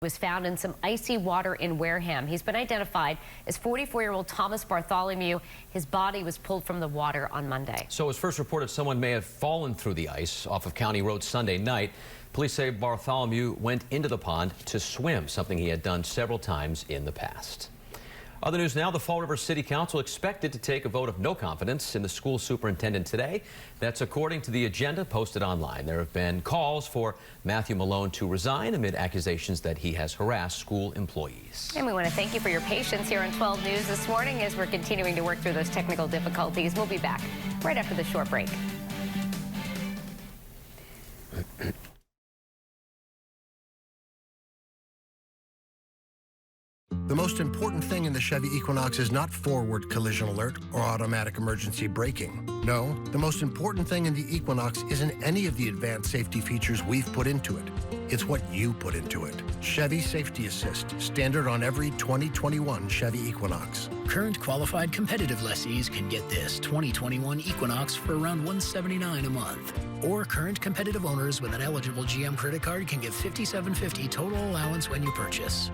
Was found in some icy water in Wareham. He's been identified as 44-year-old Thomas Bartholomew. His body was pulled from the water on Monday. So it was first reported someone may have fallen through the ice off of County Road Sunday night. Police say Bartholomew went into the pond to swim, something he had done several times in the past. Other news now, the Fall River City Council expected to take a vote of no confidence in the school superintendent today. That's according to the agenda posted online. There have been calls for Matthew Malone to resign amid accusations that he has harassed school employees. And we want to thank you for your patience here on 12 News this morning as we're continuing to work through those technical difficulties. We'll be back right after the short break. The most important thing in the Chevy Equinox is not forward collision alert or automatic emergency braking. No, the most important thing in the Equinox isn't any of the advanced safety features we've put into it. It's what you put into it. Chevy Safety Assist, standard on every 2021 Chevy Equinox. Current qualified competitive lessees can get this 2021 Equinox for around $179 a month. Or current competitive owners with an eligible GM credit card can get $57.50 total allowance when you purchase.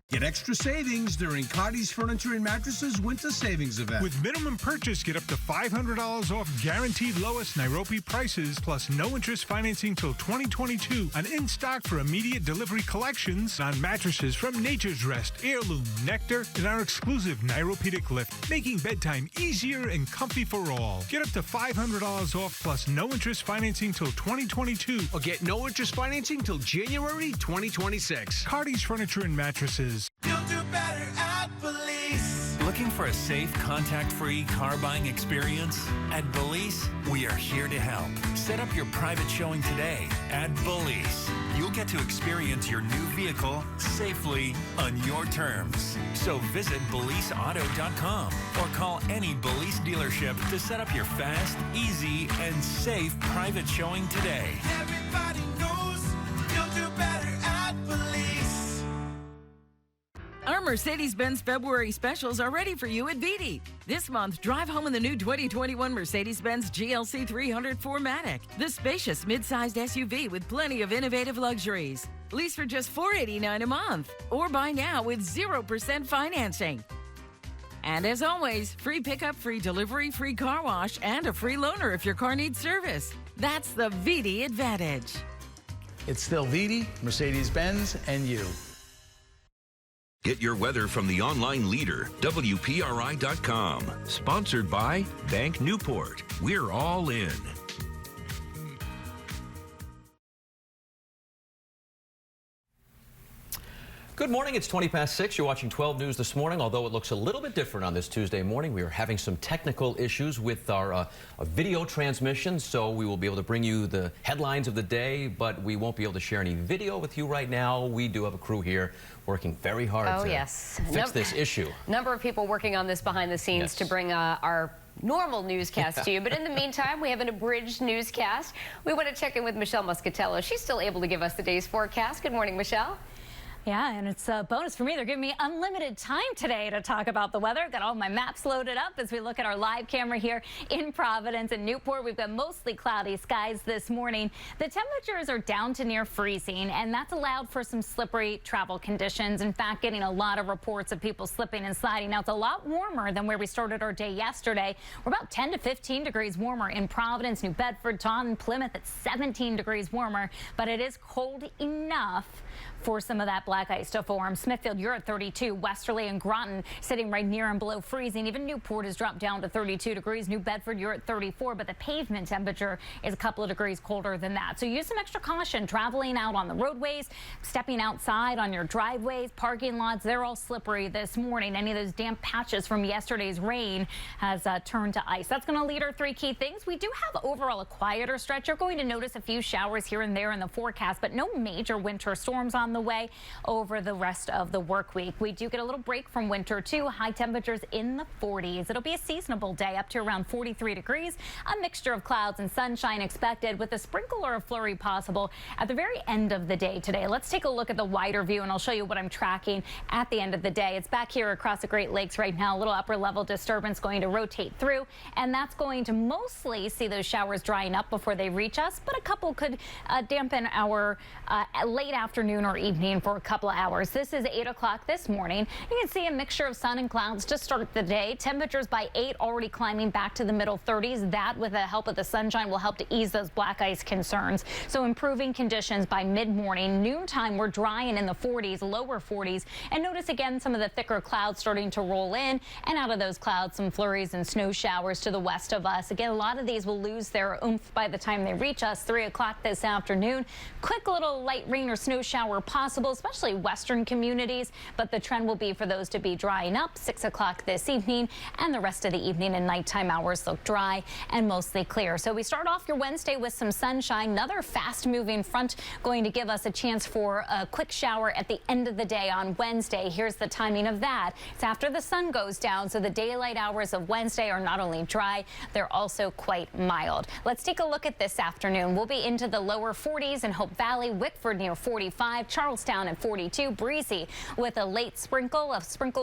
Get extra savings during Cardi's Furniture and Mattresses Winter Savings Event. With minimum purchase, get up to $500 off guaranteed lowest Nairobi prices, plus no interest financing till 2022. And in stock for immediate delivery collections on mattresses from Nature's Rest, Heirloom, Nectar, and our exclusive Nairopedic Lift, making bedtime easier and comfy for all. Get up to $500 off plus no interest financing till 2022. Or get no interest financing till January 2026. Cardi's Furniture and Mattresses. You'll do better at Police. Looking for a safe, contact-free car buying experience? At Police, we are here to help. Set up your private showing today at Police. You'll get to experience your new vehicle safely on your terms. So visit BelizeAuto.com or call any Police dealership to set up your fast, easy, and safe private showing today. Everybody knows you'll do better at Police. Our Mercedes-Benz February specials are ready for you at Beatty. This month, drive home in the new 2021 Mercedes-Benz GLC 300 4MATIC, the spacious mid-sized SUV with plenty of innovative luxuries. Lease for just $489 a month, or buy now with 0% financing. And as always, free pickup, free delivery, free car wash, and a free loaner if your car needs service. That's the Beatty advantage. It's still Beatty, Mercedes-Benz, and you. Get your weather from the online leader, WPRI.com. Sponsored by Bank Newport. We're all in. Good morning. It's 20 past 6. You're watching 12 News this morning. Although it looks a little bit different on this Tuesday morning, we are having some technical issues with our video transmission, so we will be able to bring you the headlines of the day, but we won't be able to share any video with you right now. We do have a crew here working very hard to fix this issue. Number of people working on this behind the scenes to bring our normal newscast to you. But in the meantime, we have an abridged newscast. We want to check in with Michelle Muscatello. She's still able to give us the day's forecast. Good morning, Michelle. Yeah, and it's a bonus for me. They're giving me unlimited time today to talk about the weather. Got all my maps loaded up as we look at our live camera here in Providence and Newport. We've got mostly cloudy skies this morning. The temperatures are down to near freezing, and that's allowed for some slippery travel conditions. In fact, getting a lot of reports of people slipping and sliding. Now, it's a lot warmer than where we started our day yesterday. We're about 10 to 15 degrees warmer in Providence, New Bedford, Taunton, Plymouth. It's 17 degrees warmer, but it is cold enough for some of that black ice to form. Smithfield, you're at 32. Westerly and Groton sitting right near and below freezing. Even Newport has dropped down to 32 degrees. New Bedford, you're at 34, but the pavement temperature is a couple of degrees colder than that. So use some extra caution traveling out on the roadways, stepping outside on your driveways, parking lots. They're all slippery this morning. Any of those damp patches from yesterday's rain has turned to ice. That's going to lead our three key things. We do have overall a quieter stretch. You're going to notice a few showers here and there in the forecast, but no major winter storms on the way over the rest of the work week. We do get a little break from winter too. High temperatures in the 40s. It'll be a seasonable day up to around 43 degrees. A mixture of clouds and sunshine expected with a sprinkle or a flurry possible at the very end of the day today. Let's take a look at the wider view and I'll show you what I'm tracking at the end of the day. It's back here across the Great Lakes right now. A little upper level disturbance going to rotate through, and that's going to mostly see those showers drying up before they reach us, but a couple could dampen our late afternoon afternoon or evening for a couple of hours. This is 8 o'clock this morning. You can see a mixture of sun and clouds to start the day. Temperatures by 8 already climbing back to the middle 30s. That, with the help of the sunshine, will help to ease those black ice concerns. So improving conditions by mid-morning. Noontime, we're dry and in the 40s, lower 40s. And notice again some of the thicker clouds starting to roll in, and out of those clouds, some flurries and snow showers to the west of us. Again, a lot of these will lose their oomph by the time they reach us 3 o'clock this afternoon. Quick little light rain or snow shower possible, especially western communities, but the trend will be for those to be drying up 6 o'clock this evening, and the rest of the evening and nighttime hours look dry and mostly clear. So we start off your Wednesday with some sunshine. Another fast moving front going to give us a chance for a quick shower at the end of the day on Wednesday. Here's the timing of that. It's after the sun goes down, so the daylight hours of Wednesday are not only dry, they're also quite mild. Let's take a look at this afternoon. We'll be into the lower 40s in Hope Valley, Wickford near 45, Charlestown at 42, breezy with a late sprinkle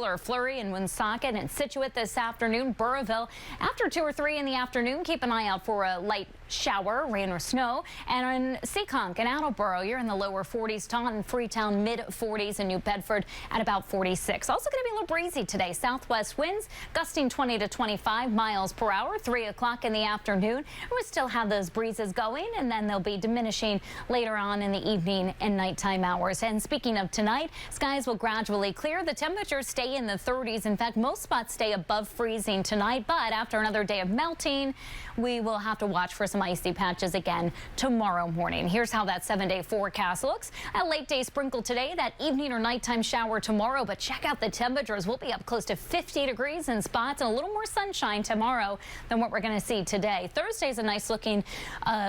or flurry in Woonsocket and Scituate this afternoon. Burrillville after 2 or 3 in the afternoon. Keep an eye out for a light shower, rain or snow. And in Seekonk and Attleboro, you're in the lower 40s. Taunton, Freetown, mid 40s, and New Bedford at about 46. Also going to be a little breezy today. Southwest winds gusting 20 to 25 miles per hour. 3 o'clock in the afternoon. We still have those breezes going, and then they'll be diminishing later on in the evening and nighttime hours. And speaking of tonight, skies will gradually clear. The temperatures stay in the 30s. In fact, most spots stay above freezing tonight, but after another day of melting, we will have to watch for some icy patches again tomorrow morning. Here's how that 7-day forecast looks. A late day sprinkle today, that evening or nighttime shower tomorrow, but check out the temperatures. We'll be up close to 50 degrees in spots and a little more sunshine tomorrow than what we're going to see today. Thursday is a nice looking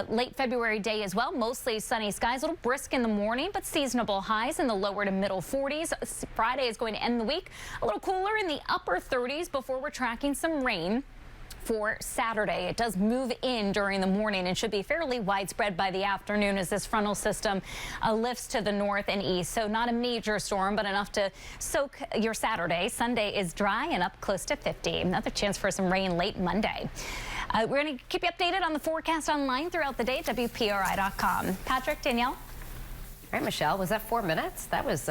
late February day as well. Mostly sunny skies, a little brisk in the morning, but seasonable highs in the lower to middle 40s. Friday is going to end the week a little cooler in the upper 30s before we're tracking some rain for Saturday. It does move in during the morning and should be fairly widespread by the afternoon as this frontal system lifts to the north and east. So not a major storm, but enough to soak your Saturday. Sunday is dry and up close to 50. Another chance for some rain late Monday. We're going to keep you updated on the forecast online throughout the day at WPRI.com. Patrick, Danielle. All right, Michelle, was that 4 minutes? That was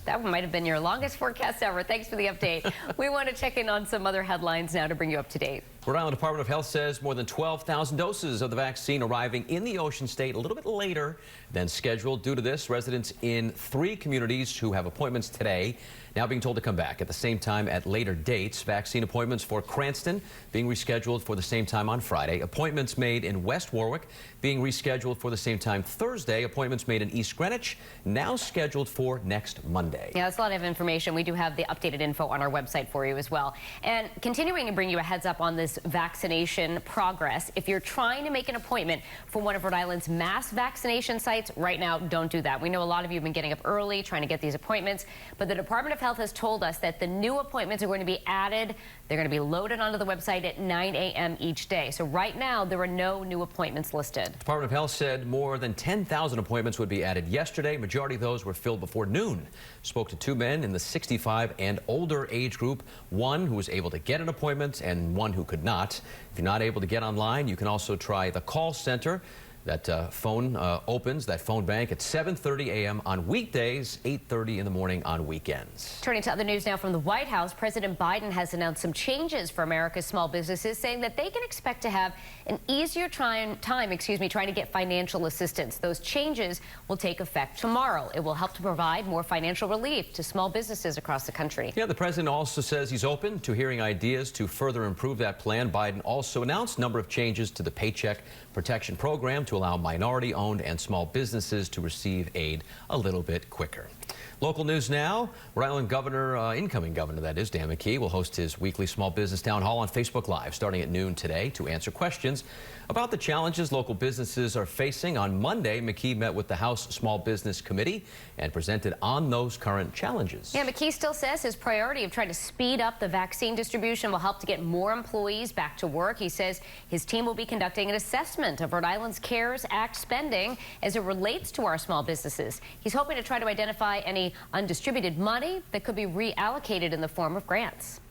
that might have been your longest forecast ever. Thanks for the update. We want to check in on some other headlines now to bring you up to date. Rhode Island Department of Health says more than 12,000 doses of the vaccine arriving in the Ocean State a little bit later than scheduled. Due to this, residents in 3 communities who have appointments today now being told to come back at the same time at later dates. Vaccine appointments for Cranston being rescheduled for the same time on Friday. Appointments made in West Warwick being rescheduled for the same time Thursday. Appointments made in East Greenwich now scheduled for next Monday. Yeah, that's a lot of information. We do have the updated info on our website for you as well. And continuing to bring you a heads up on this vaccination progress. If you're trying to make an appointment for one of Rhode Island's mass vaccination sites right now, don't do that. We know a lot of you have been getting up early trying to get these appointments, but the Department of Health has told us that the new appointments are going to be added. They're going to be loaded onto the website at 9 a.m. each day. So right now, there are no new appointments listed. The Department of Health said more than 10,000 appointments would be added yesterday. Majority of those were filled before noon. Spoke to 2 men in the 65 and older age group, one who was able to get an appointment and one who could not. If you're not able to get online, you can also try the call center. That phone opens, that phone bank, at 7:30 a.m. on weekdays, 8:30 in the morning on weekends. Turning to other news now from the White House, President Biden has announced some changes for America's small businesses, saying that they can expect to have an easier time trying to get financial assistance. Those changes will take effect tomorrow. It will help to provide more financial relief to small businesses across the country. Yeah, the president also says he's open to hearing ideas to further improve that plan. Biden also announced a number of changes to the Paycheck Protection Program to allow minority-owned and small businesses to receive aid a little bit quicker. Local news now. Rhode Island Governor, incoming governor that is, Dan McKee, will host his weekly small business town hall on Facebook Live starting at noon today to answer questions about the challenges local businesses are facing. On Monday, McKee met with the House Small Business Committee and presented on those current challenges. Yeah, McKee still says his priority of trying to speed up the vaccine distribution will help to get more employees back to work. He says his team will be conducting an assessment of Rhode Island's CARES Act spending as it relates to our small businesses. He's hoping to try to identify any undistributed money that could be reallocated in the form of grants.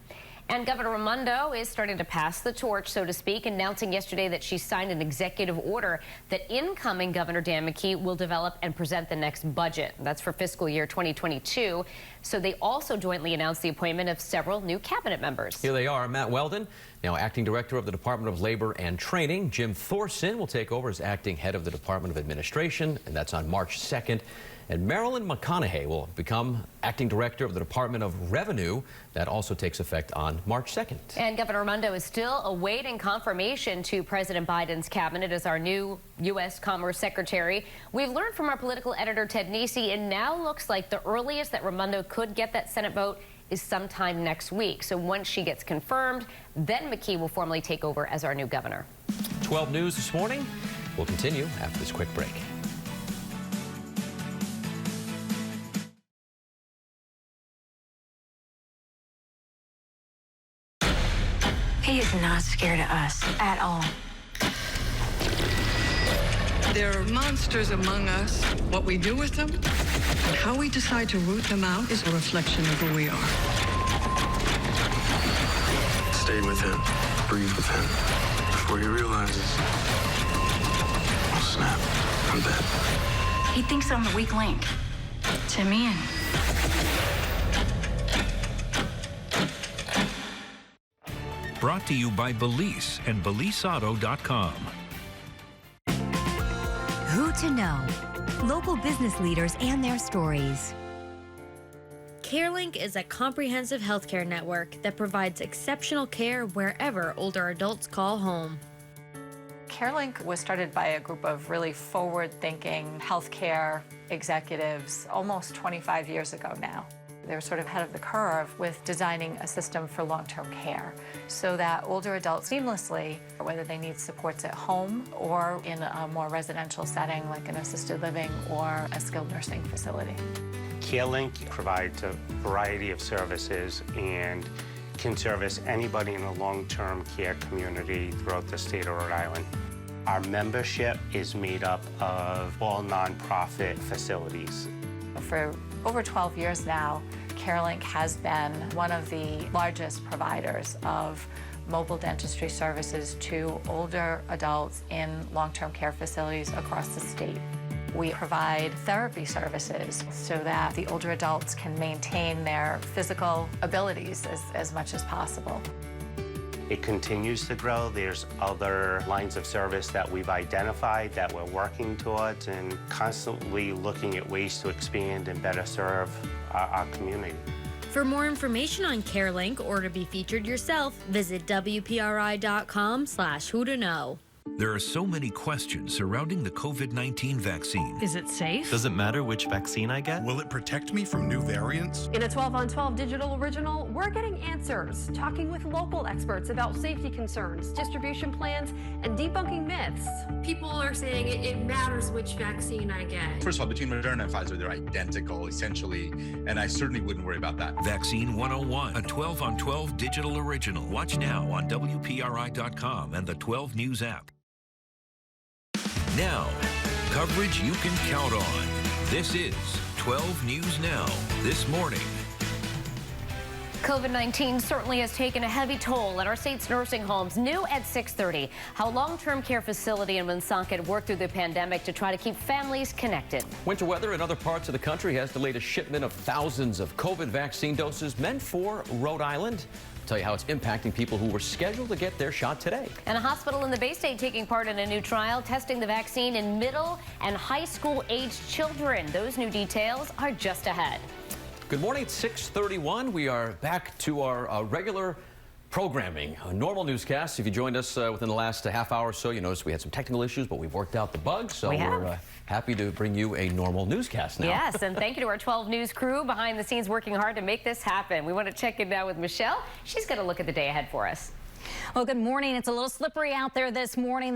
And Governor Raimondo is starting to pass the torch, so to speak, announcing yesterday that she signed an executive order that incoming Governor Dan McKee will develop and present the next budget. That's for fiscal year 2022. So they also jointly announced the appointment of several new cabinet members. Here they are. Matt Weldon, now acting director of the Department of Labor and Training. Jim Thorson will take over as acting head of the Department of Administration, and that's on March 2nd. And Marilyn McConaughey will become acting director of the Department of Revenue. That also takes effect on March 2nd. And Governor Raimondo is still awaiting confirmation to President Biden's cabinet as our new U.S. Commerce Secretary. We've learned from our political editor, Ted Nesi, it now looks like the earliest that Raimondo could get that Senate vote is sometime next week. So once she gets confirmed, then McKee will formally take over as our new governor. 12 News this morning. We'll continue after this quick break. He is not scared of us at all. There are monsters among us. What we do with them, and how we decide to root them out is a reflection of who we are. Stay with him. Breathe with him. Before he realizes, oh snap, I'm dead. He thinks I'm the weak link. To me. Brought to you by Belize and BelizeAuto.com. Who to know? Local business leaders and their stories. CareLink is a comprehensive healthcare network that provides exceptional care wherever older adults call home. CareLink was started by a group of really forward-thinking healthcare executives almost 25 years ago now. They were sort of ahead of the curve with designing a system for long-term care so that older adults seamlessly, whether they need supports at home or in a more residential setting like an assisted living or a skilled nursing facility. CareLink provides a variety of services and can service anybody in the long-term care community throughout the state of Rhode Island. Our membership is made up of all nonprofit facilities. For over 12 years now, CareLink has been one of the largest providers of mobile dentistry services to older adults in long-term care facilities across the state. We provide therapy services so that the older adults can maintain their physical abilities as much as possible. It continues to grow. There's other lines of service that we've identified that we're working towards and constantly looking at ways to expand and better serve our community. For more information on CareLink or to be featured yourself, visit WPRI.com/who-to-know. There are so many questions surrounding the COVID-19 vaccine. Is it safe? Does it matter which vaccine I get? Will it protect me from new variants? In a 12 on 12 digital original, we're getting answers, talking with local experts about safety concerns, distribution plans, and debunking myths. People are saying it matters which vaccine I get. First of all, between Moderna and Pfizer, they're identical, essentially, and I certainly wouldn't worry about that. Vaccine 101, a 12 on 12 digital original. Watch now on WPRI.com and the 12 News app. Now, coverage you can count on. This is 12 News Now, this morning. COVID-19 certainly has taken a heavy toll at our state's nursing homes. New at 6:30, how a long-term care facility in Woonsocket worked through the pandemic to try to keep families connected. Winter weather in other parts of the country has delayed a shipment of thousands of COVID vaccine doses meant for Rhode Island. I'll tell you how it's impacting people who were scheduled to get their shot today. And a hospital in the Bay State taking part in a new trial testing the vaccine in middle and high school aged children. Those new details are just ahead. Good morning. It's 6:31. We are back to our regular programming, a normal newscast. If you joined us within the last half hour or so, you noticed we had some technical issues, but we've worked out the bugs, so we're happy to bring you a normal newscast now. Yes, and thank you to our 12 News crew behind the scenes working hard to make this happen. We want to check in now with Michelle. She's going to look at the day ahead for us. Well, good morning. It's a little slippery out there this morning.